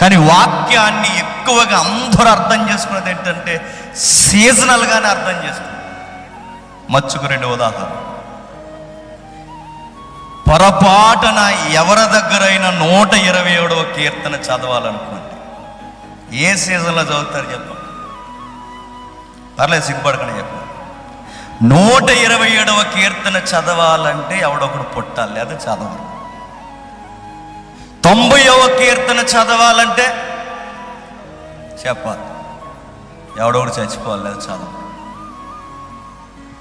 కానీ వాక్యాన్ని ఎక్కువగా అందరూ అర్థం చేసుకున్నది ఏంటంటే సీజనల్గానే అర్థం చేసుకున్నారు. మచ్చుకు 2 ఉదాహరణ. పొరపాటున ఎవరి దగ్గరైనా 127వ కీర్తన చదవాలనుకోండి, ఏ సీజన్లో చదువుతారు చెప్పండి? పర్లేదు, సిగ్గుపడకుండా చెప్పండి. 127వ కీర్తన చదవాలంటే ఎవడొకడు పుట్టాలి, లేదా చదవరు. 90వ కీర్తన చదవాలంటే చెప్పాలి, ఎవడొకడు చచ్చిపోవాలి, లేదా చదవరు.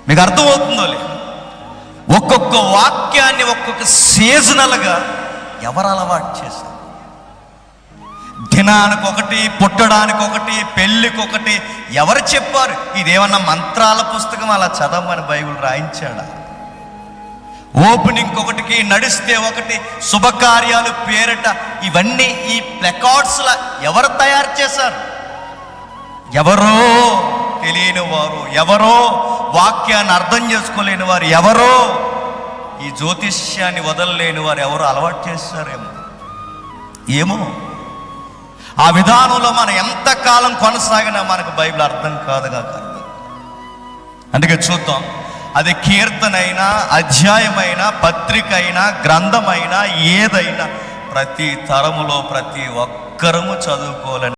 మీకు అర్థమవుతుందో లేదు? ఒక్కొక్క వాక్యాన్ని ఒక్కొక్క సీజనల్గా ఎవరు అలవాటు చేశారు. దినానికి ఒకటి, పుట్టడానికి ఒకటి, పెళ్ళికి ఒకటి ఎవరు చెప్పారు? ఇదేమన్నా మంత్రాల పుస్తకం అలా చదవమని బైబిల్ రాయించాడా? ఓపెనింగ్ ఒకటికి, నడిస్తే ఒకటి, శుభకార్యాలు పేరిట ఇవన్నీ ఈ ప్లకార్డ్స్లా ఎవరు తయారు చేశారు? ఎవరో తెలియని వారు, ఎవరో వాక్యాన్ని అర్థం చేసుకోలేని వారు, ఎవరో ఈ జ్యోతిష్యాన్ని వదలలేని వారు ఎవరో అలవాటు చేస్తారేమో. ఏమో ఆ విధానంలో మనం ఎంతకాలం కొనసాగినా మనకు బైబిల్ అర్థం కాదుగా అర్థం. అందుకే చూద్దాం, అది కీర్తనైనా, అధ్యాయమైనా, పత్రిక అయినా, గ్రంథమైనా, ఏదైనా ప్రతి తరములో ప్రతి ఒక్కరము చదువుకోవాలని